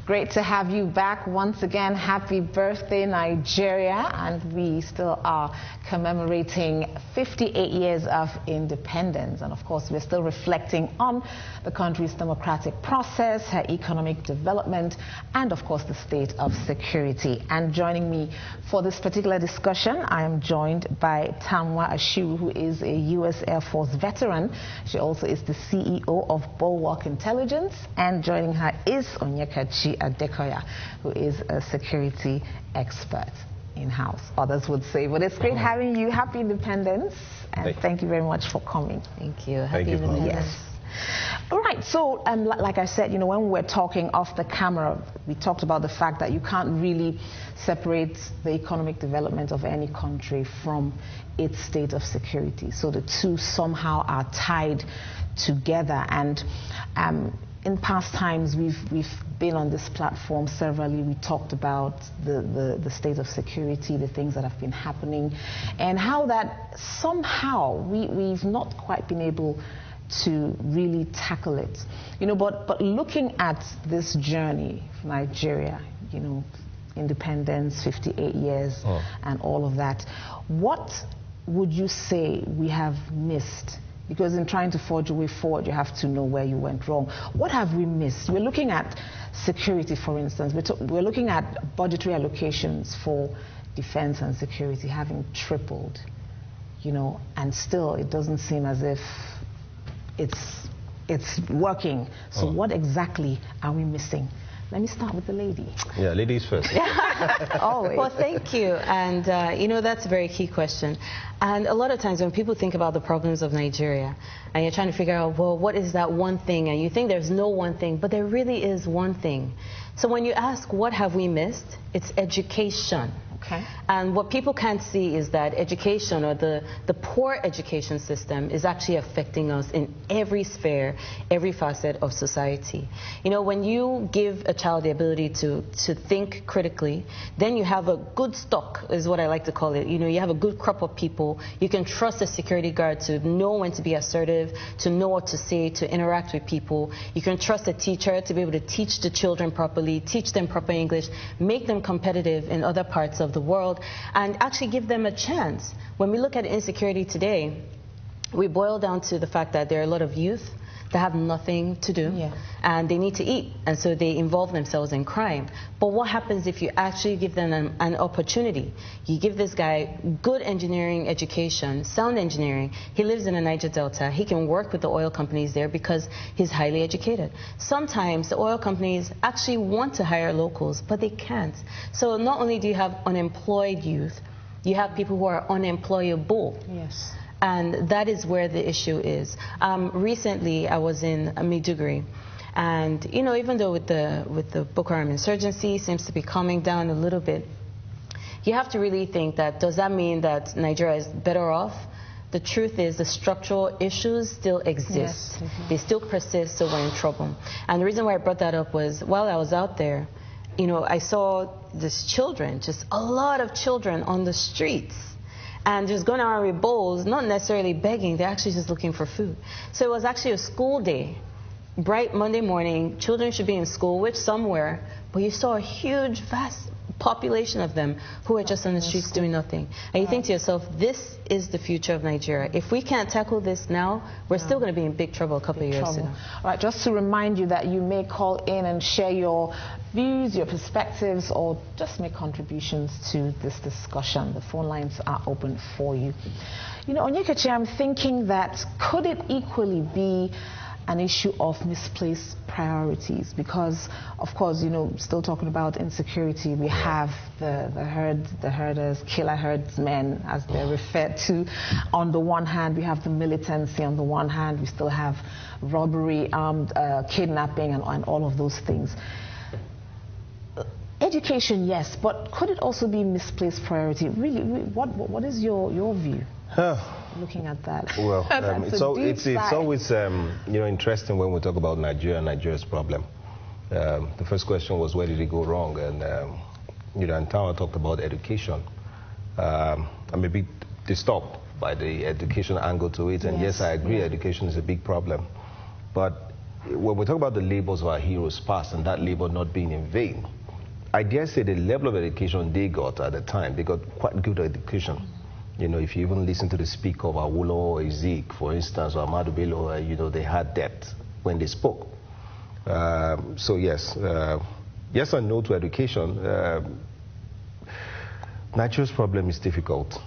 Great to have you back once again. Happy birthday, Nigeria. And we still are commemorating 58 years of independence. And of course, we're still reflecting on the country's democratic process, her economic development, and of course, the state of security. And joining me for this particular discussion, I am joined by Tanwa Ashiru, who is a U.S. Air Force veteran. She also is the CEO of Bulwark Intelligence. And joining her is Onyekachi Adekoya, who is a security expert in-house, others would say. But it's great having you. Happy Independence, and thank you very much for coming. Thank you. Happy Independence. Yes. All right, so like I said, you know, when we were talking off the camera, we talked about the fact that you can't really separate the economic development of any country from its state of security. So the two somehow are tied together. And in past times, we've been on this platform severally. We talked about the state of security, the things that have been happening, and how that somehow we've not quite been able to really tackle it. You know, but looking at this journey for Nigeria, you know, independence, 58 years, and all of that, what would you say we have missed? Because in trying to forge a way forward, you have to know where you went wrong. What have we missed? We're looking at security, for instance. We're looking at budgetary allocations for defense and security having tripled, you know, and still it doesn't seem as if it's working. So what exactly are we missing? Let me start with the lady. Yeah, ladies first. Always. Well, thank you. And, you know, that's a very key question. And a lot of times when people think about the problems of Nigeria, and you're trying to figure out, well, what is that one thing? And you think there's no one thing, but there really is one thing. So when you ask, what have we missed? It's education. Okay. And what people can't see is that education, or the poor education system, is actually affecting us in every sphere, every facet of society. You know, when you give a child the ability to think critically, then you have a good stock, is what I like to call it. You know, you have a good crop of people. You can trust a security guard to know when to be assertive, to know what to say, to interact with people. You can trust a teacher to be able to teach the children properly, teach them proper English, make them competitive in other parts of the world, and actually give them a chance. When we look at insecurity today, we boil down to the fact that there are a lot of youth that have nothing to do, and they need to eat, and so they involve themselves in crime. But what happens if you actually give them an opportunity? You give this guy good engineering education, sound engineering. He lives in the Niger Delta. He can work with the oil companies there because he's highly educated. Sometimes the oil companies actually want to hire locals, but they can't. So not only do you have unemployed youth, you have people who are unemployable. Yes. And that is where the issue is. Recently, I was in Maiduguri, and you know, even though with the Boko Haram insurgency seems to be calming down a little bit, you have to really think that, does that mean that Nigeria is better off? The truth is, the structural issues still exist. Yes, they still persist, so we're in trouble. And the reason why I brought that up was, while I was out there, you know, I saw these children, just a lot of children on the streets, and just going around with bowls, not necessarily begging, they're actually just looking for food. So it was actually a school day, bright Monday morning, children should be in school, which some were, but you saw a huge, vast population of them who are just on the streets doing nothing. And you think to yourself, this is the future of Nigeria. If we can't tackle this now, we're still going to be in big trouble a couple of years ago. All right, just to remind you that you may call in and share your views, your perspectives, or just make contributions to this discussion. The phone lines are open for you. You know, Onyekachi, I'm thinking that could it equally be an issue of misplaced priorities? Because, of course, you know, still talking about insecurity, we have the herders, killer herdsmen, as they're referred to. On the one hand, we have the militancy. On the one hand, we still have robbery, kidnapping, and all of those things. Education, yes, but could it also be misplaced priority? Really, what is your view? Looking at that. Well, it's always you know, interesting when we talk about Nigeria and Nigeria's problem. The first question was, where did it go wrong? And you know, and Tanwa talked about education. I may be disturbed by the education angle to it, and yes, I agree, education is a big problem. But when we talk about the labors of our heroes past and that labor not being in vain, I dare say the level of education they got at the time, they got quite good education. You know, if you even listen to the speaker of Awolowo or Ezek, for instance, or Ahmadu Bello, you know, they had depth when they spoke. So yes, yes and no to education. Nigeria's problem is difficult.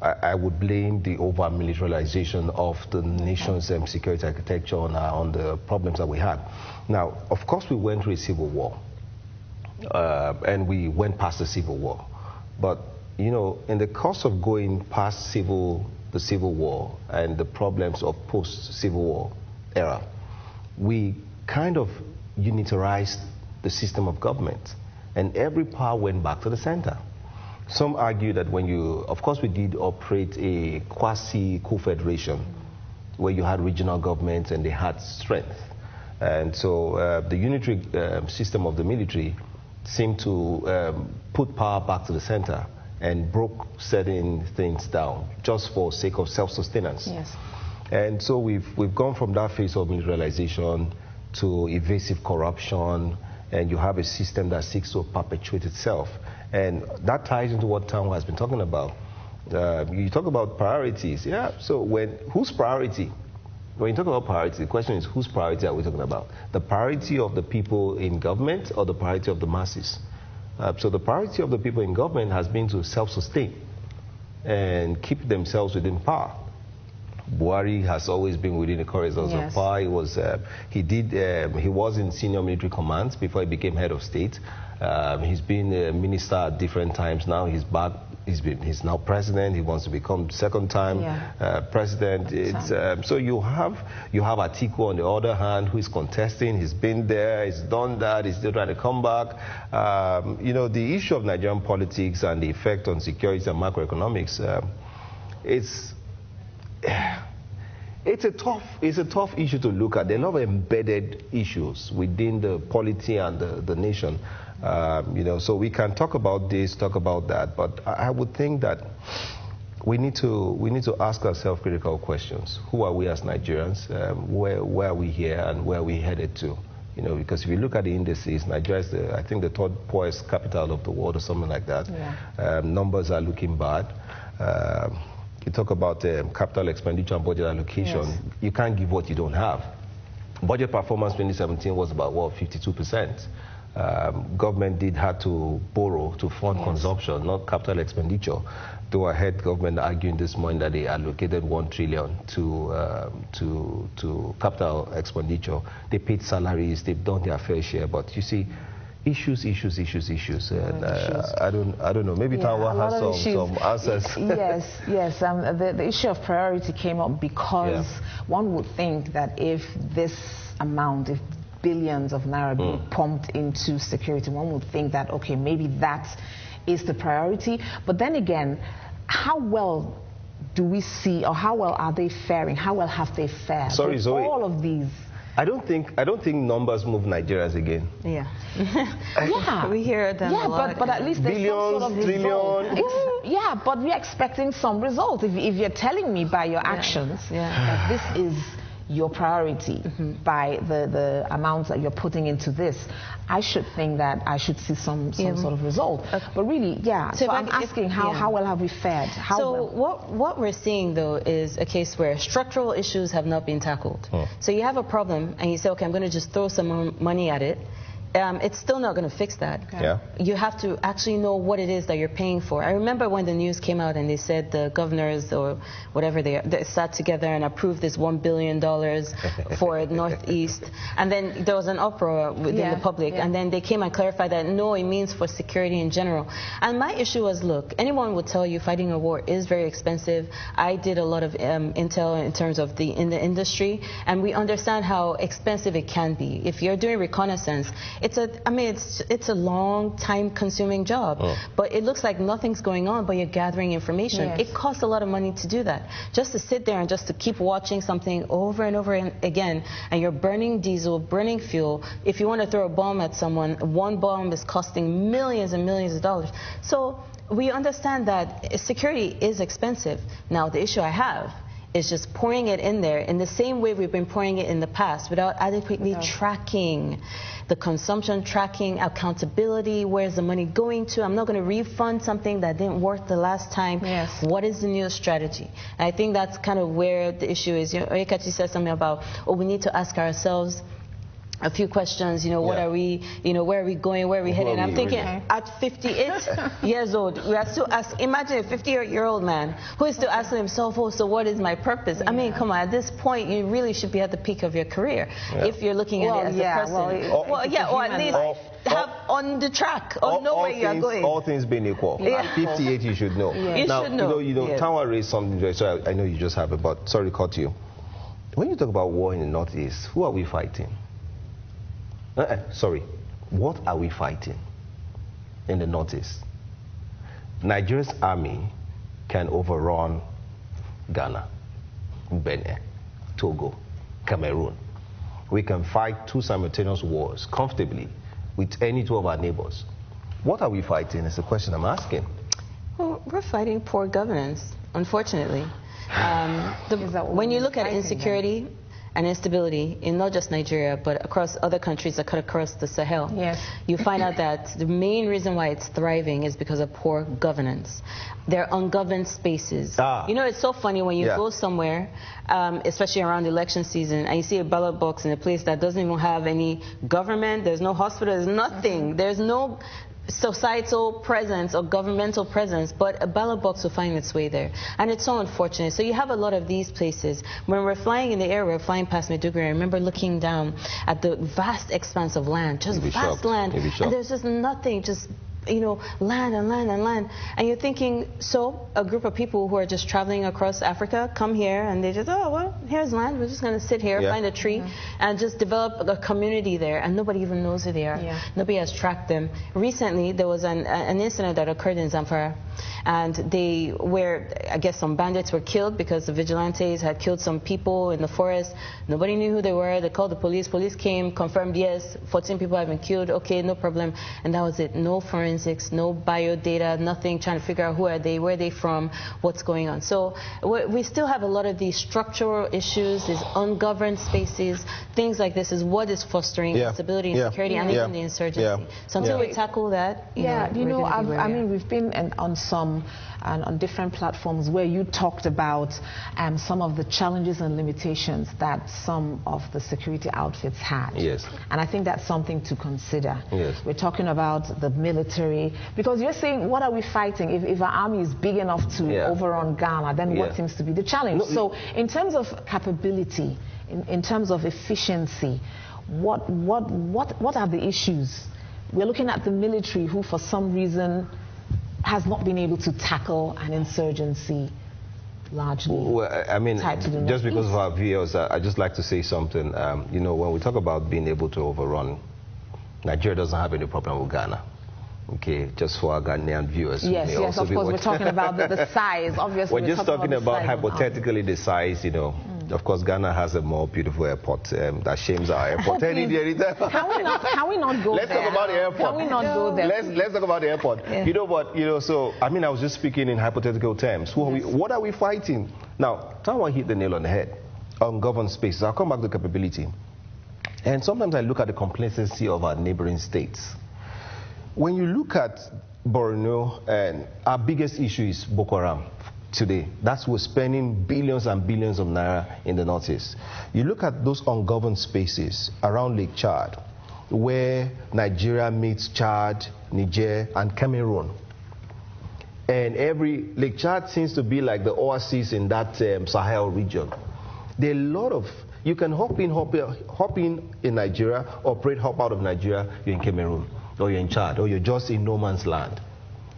I would blame the over-militarization of the nation's security architecture on the problems that we had. Now, of course, we went through a civil war, and we went past the civil war. But, you know, in the course of going past the civil war and the problems of post-civil war era, we kind of unitarized the system of government, and every power went back to the center. Some argue that when you, of course we did operate a quasi-confederation where you had regional governments and they had strength. And so the unitary system of the military seemed to put power back to the center and broke certain things down just for sake of self-sustenance. Yes. And so we've gone from that phase of militarization to evasive corruption, and you have a system that seeks to perpetuate itself. And that ties into what Tanwa has been talking about. You talk about priorities. Yeah, so whose priority? When you talk about priority, the question is whose priority are we talking about? The priority of the people in government or the priority of the masses? So the priority of the people in government has been to self-sustain and keep themselves within power. Buhari has always been within the corridors of power. He was in senior military commands before he became head of state. He's been a minister at different times. Now he's back. He's now president. He wants to become second time president. So you have Atiku on the other hand, who is contesting. He's been there. He's done that. He's still trying to come back. You know, the issue of Nigerian politics and the effect on security and macroeconomics. It's a tough issue to look at. There are a lot of embedded issues within the polity and the nation. You know, so we can talk about this, talk about that, but I would think that we need to ask ourselves critical questions. Who are we as Nigerians? Where are we here, and where are we headed to? You know, because if you look at the indices, Nigeria is I think the third poorest capital of the world or something like that. Yeah. Numbers are looking bad. You talk about capital expenditure and budget allocation. Yes. You can't give what you don't have. Budget performance 2017 was about, 52%. Government had to borrow to fund consumption, not capital expenditure. Though I heard government arguing this morning that they allocated 1 trillion to capital expenditure. They paid salaries, they've done their fair share, but you see, issues. And I don't know. Maybe Tanwa has some answers. Yes. The issue of priority came up because one would think that if this amount, if billions of naira being pumped into security, one would think that, okay, maybe that is the priority. But then again, how well do we see, or how well are they faring? How well have they fared? Sorry, Zoe. All of these. I don't think numbers move Nigerians again. Yeah. We hear them a lot. But at least there's billions, some sort of result. Yeah, but we're expecting some result. If you're telling me by your actions that this is your priority by the amounts that you're putting into this, I should think that I should see some sort of result. But really, so I'm asking how well have we fared? What we're seeing, though, is a case where structural issues have not been tackled. So you have a problem and you say, okay, I'm going to just throw some more money at it. It's still not going to fix that. You have to actually know what it is that you're paying for. I remember when the news came out and they said the governors or whatever they sat together and approved this $1 billion for Northeast, and then there was an uproar within the public, and then they came and clarified that no, it means for security in general. And my issue was, look, anyone would tell you fighting a war is very expensive. I did a lot of intel in terms of in the industry, and we understand how expensive it can be. If you're doing reconnaissance, it's a long time consuming job, but it looks like nothing's going on, but you're gathering information. It costs a lot of money to do that. Just to sit there and just to keep watching something over and over again, and you're burning diesel, burning fuel. If you want to throw a bomb at someone, one bomb is costing millions and millions of dollars. So we understand that security is expensive. Now, the issue I have is just pouring it in there in the same way we've been pouring it in the past without adequately tracking the consumption, tracking accountability, where's the money going to? I'm not going to refund something that didn't work the last time. Yes. What is the new strategy? And I think that's kind of where the issue is. Onyekachi said something about, we need to ask ourselves a few questions, what are we, where are we going, where are we heading? I'm thinking, at 58 years old, we are still asking, imagine a 50-year-old man who is still asking himself, so what is my purpose? I mean, come on, at this point, you really should be at the peak of your career if you're looking at it as a person. Or at least have on the track, or know where you are going. All things being equal. At 58, you should know. You should know. Tanwa raised something, so I know you just have it, but sorry to cut you. When you talk about war in the Northeast, who are we fighting? What are we fighting in the Northeast? Nigeria's army can overrun Ghana, Benin, Togo, Cameroon. We can fight two simultaneous wars comfortably with any two of our neighbors. What are we fighting is the question I'm asking. Well, we're fighting poor governance, unfortunately. When you look at insecurity and instability in not just Nigeria, but across other countries that cut across the Sahel, you find out that the main reason why it's thriving is because of poor governance. They're ungoverned spaces. It's so funny when you go somewhere, especially around election season, and you see a ballot box in a place that doesn't even have any government, there's no hospital, there's nothing, there's no societal presence or governmental presence, but a ballot box will find its way there. And it's so unfortunate. So you have a lot of these places. When we're flying in the air, we're flying past Maiduguri. I remember looking down at the vast expanse of land, just vast land. And there's just nothing, just land and land and land. And you're thinking, so a group of people who are just traveling across Africa come here and they just, here's land. We're just going to sit here, find a tree, and just develop a community there. And nobody even knows who they are. Nobody has tracked them. Recently, there was an incident that occurred in Zamfara. And I guess some bandits were killed because the vigilantes had killed some people in the forest. Nobody knew who they were. They called the police. Police came, confirmed, yes, 14 people have been killed. Okay, no problem. And that was it. No forensics, no bio data, nothing, trying to figure out who are they, where are they from, what's going on. So we still have a lot of these structural issues, these ungoverned spaces. Things like this is what is fostering instability and security and even the insurgency. So until we tackle that, we've been on some on different platforms where you talked about some of the challenges and limitations that some of the security outfits had. And I think that's something to consider. We're talking about the military, because you're saying, what are we fighting? If our army is big enough to overrun Ghana, then what seems to be the challenge? So in terms of capability, in terms of efficiency, what are the issues? We're looking at the military, who for some reason has not been able to tackle an insurgency largely. Well, I mean, just because of our viewers, I'd just like to say something. When we talk about being able to overrun, Nigeria doesn't have any problem with Ghana. Okay, just for our Ghanaian viewers. Yes, of course, we're talking about the size. Obviously, we're just talking about hypothetically the size, Of course, Ghana has a more beautiful airport that shames our airport. Can we not go there? Let's talk about the airport. Can we not go there? Let's talk about the airport. So, I was just speaking in hypothetical terms. What are we fighting? Now, Tanwa hit the nail on the head. Ungoverned spaces. I'll come back to capability. And sometimes I look at the complacency of our neighboring states. When you look at Borno, and our biggest issue is Boko Haram today. That's we're spending billions and billions of naira in the Northeast. You look at those ungoverned spaces around Lake Chad, where Nigeria meets Chad, Niger, and Cameroon. And every Lake Chad seems to be like the oasis in that Sahel region. There are a lot of, you can hop in Nigeria, hop out of Nigeria, you're in Cameroon, or you're in Chad, or you're just in no man's land.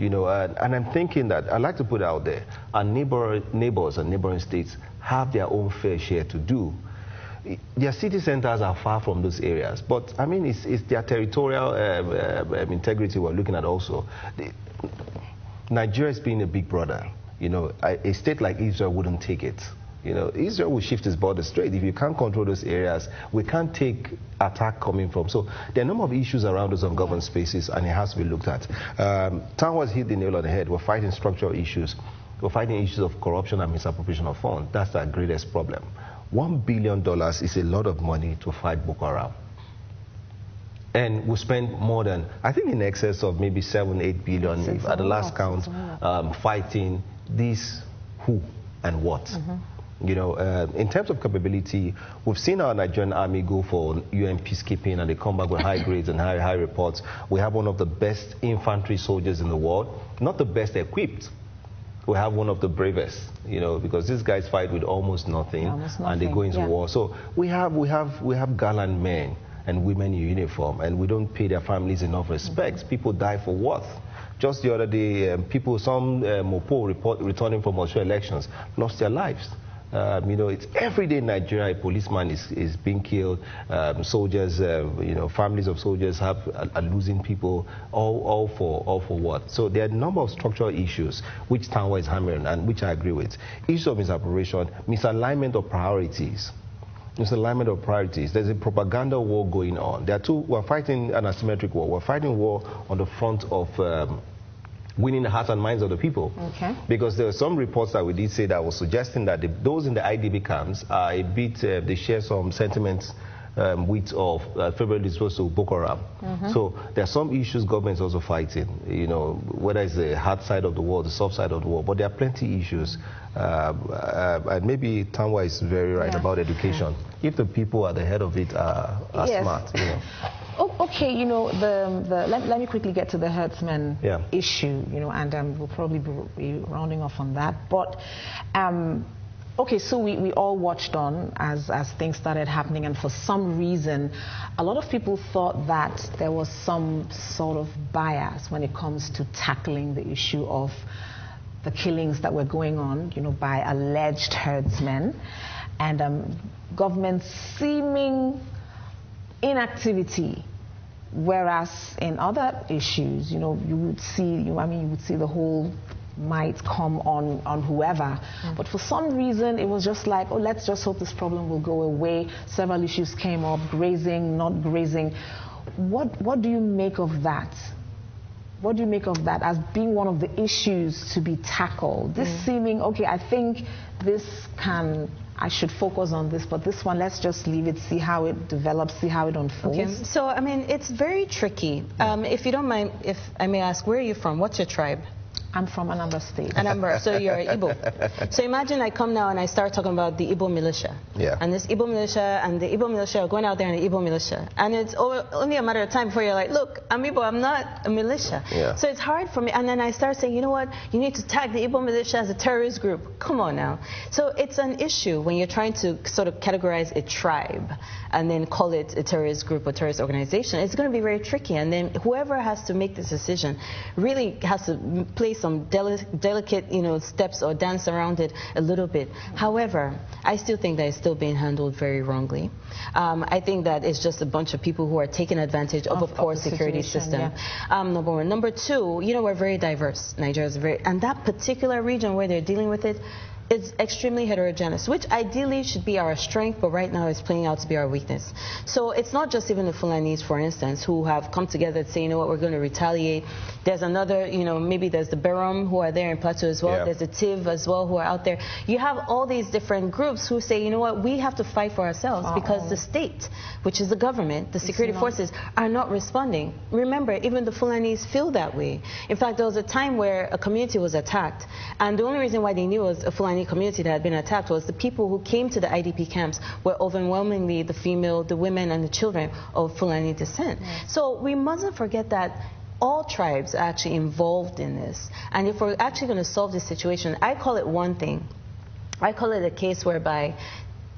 And I'm thinking that, I'd like to put it out there, our neighbors and neighboring states have their own fair share to do. Their city centers are far from those areas, but it's their territorial integrity we're looking at also. Nigeria is being a big brother. A state like Israel wouldn't take it. Israel will shift its border straight. If you can't control those areas, we can't take attack coming from. So there are a number of issues around those ungoverned spaces, and it has to be looked at. Tanwa's hit the nail on the head. We're fighting structural issues. We're fighting issues of corruption and misappropriation of funds. That's our greatest problem. $1 billion is a lot of money to fight Boko Haram. And we spend more than, I think in excess of maybe 7-8 billion at the last count, fighting this who and what. You know, in terms of capability, we've seen our Nigerian army go for UN peacekeeping and they come back with high grades and high reports. We have one of the best infantry soldiers in the world, not the best equipped. We have one of the bravest, you know, because these guys fight with almost nothing and they go into war. So we have gallant men and women in uniform, and we don't pay their families enough respect. People die for what? Just the other day, some Mopo returning from Australian elections lost their lives. You know, it's every day in Nigeria, a policeman is being killed. Soldiers, you know, families of soldiers are losing people, all for what? So there are a number of structural issues which Tanwa is hammering and which I agree with. Issues of misappropriation, misalignment of priorities. Misalignment of priorities. There's a propaganda war going on. There are two. We're fighting an asymmetric war. We're fighting war on the front of winning the hearts and minds of the people. Okay. Because there were some reports that we did say that was suggesting that those in the IDP camps are a bit, they share some sentiments with of favorably disposed to Boko Haram. So there are some issues government is also fighting, you know, whether it's the hard side of the war, the soft side of the war, but there are plenty of issues. And maybe Tanwa is very right about education. If the people at the head of it are smart, you know. Okay, you know, let me quickly get to the herdsmen issue, you know, and we'll probably be rounding off on that. But okay, so we all watched on as things started happening, and for some reason, a lot of people thought that there was some sort of bias when it comes to tackling the issue of the killings that were going on, you know, by alleged herdsmen, and government seeming inactivity. Whereas in other issues, you know, you would see the whole might come on whoever. But for some reason, it was just like, oh, let's just hope this problem will go away. Several issues came up, grazing, not grazing. What do you make of that? What do you make of that as being one of the issues to be tackled? This seeming, okay, I think I should focus on this, but this one, let's just leave it, see how it develops, see how it unfolds. Okay. So, I mean, it's very tricky. If you don't mind, if I may ask, where are you from? What's your tribe? I'm from Anambra State. Anambra, so you're Igbo. So imagine I come now and I start talking about the Igbo militia. And this Igbo militia and the Igbo militia are going out there in the Igbo militia. And it's only a matter of time before you're like, look, I'm Igbo, I'm not a militia. So it's hard for me. And then I start saying, you know what, you need to tag the Igbo militia as a terrorist group. Come on now. So it's an issue when you're trying to sort of categorize a tribe and then call it a terrorist group or terrorist organization. It's going to be very tricky. And then whoever has to make this decision really has to play some delicate, you know, steps or dance around it a little bit. However, I still think that it's still being handled very wrongly. I think that it's just a bunch of people who are taking advantage of a poor security system. Number one. Number two, you know, we're very diverse. Nigeria is very, and that particular region where they're dealing with it, it's extremely heterogeneous, which ideally should be our strength, but right now it's playing out to be our weakness. So it's not just even the Fulanis, for instance, who have come together to say, you know what, we're going to retaliate. There's another, you know, maybe there's the Berom who are there in Plateau as well. There's the Tiv as well who are out there. You have all these different groups who say, you know what, we have to fight for ourselves because the state, which is the government, the security forces, are not responding. Remember, even the Fulanis feel that way. In fact, there was a time where a community was attacked, and the only reason why they knew it was a Fulani community that had been attacked was the people who came to the IDP camps were overwhelmingly the female, the women, and the children of Fulani descent. So we mustn't forget that all tribes are actually involved in this. And if we're actually going to solve this situation, I call it one thing. I call it a case whereby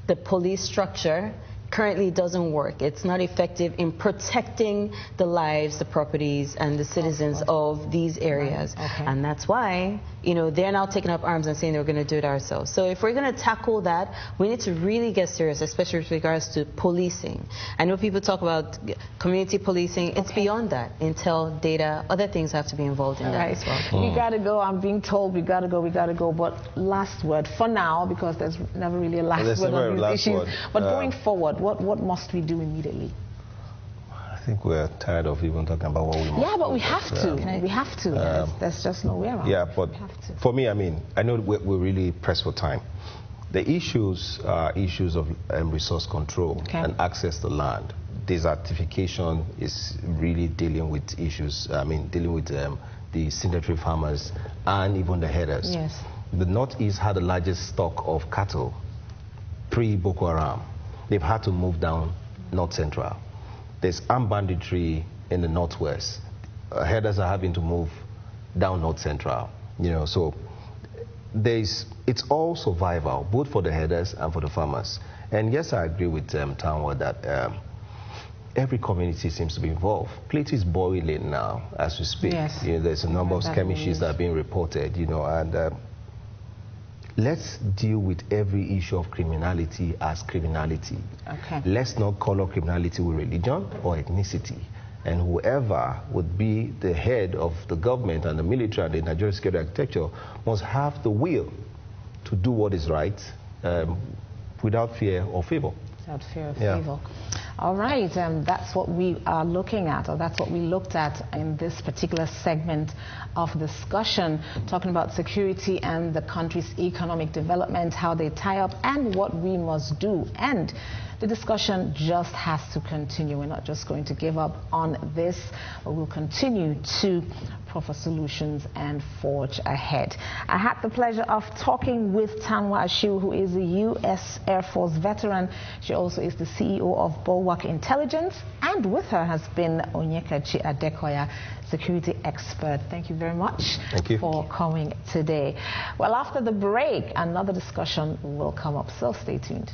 the police structure currently doesn't work. It's not effective in protecting the lives, the properties, and the citizens of these areas. And that's why, you know, they're now taking up arms and saying they're going to do it ourselves. So if we're going to tackle that, we need to really get serious, especially with regards to policing. I know people talk about community policing. It's beyond that. Intel, data, other things have to be involved in that as well. We got to go. I'm being told we got to go. But last word for now, because there's never really a last word on these issues. But going forward, what must we do immediately? I think we're tired of even talking about what we must. Yeah, but we have to. We have to. There's just no way around. Yeah, but for me, I mean, I know we're really pressed for time. The issues are issues of resource control and access to land. Desertification is really dealing with issues, dealing with the sedentary farmers and even the herders. Yes. The Northeast had the largest stock of cattle pre-Boko Haram. They've had to move down North Central. There's armed banditry in the Northwest. Herders are having to move down North Central. So it's all survival, both for the herders and for the farmers. And yes, I agree with Tanwa that every community seems to be involved. Plateau is boiling now as we speak. Yes. There's a number of skirmishes that are being reported, and let's deal with every issue of criminality as criminality. Okay. Let's not color criminality with religion or ethnicity. And whoever would be the head of the government and the military and the Nigerian security architecture must have the will to do what is right without fear or favor. Without fear of favor. All right, that's what we are looking at, or that's what we looked at in this particular segment of discussion, talking about security and the country's economic development, how they tie up, and what we must do. And the discussion just has to continue. We're not just going to give up on this, but we'll continue to proffer solutions and forge ahead. I had the pleasure of talking with Tanwa Ashiru, who is a U.S. Air Force veteran. She also is the CEO of Bulwark Intelligence, and with her has been Onyekachi Adekoya, security expert. Thank you very much for coming today. Well, after the break, another discussion will come up, so stay tuned.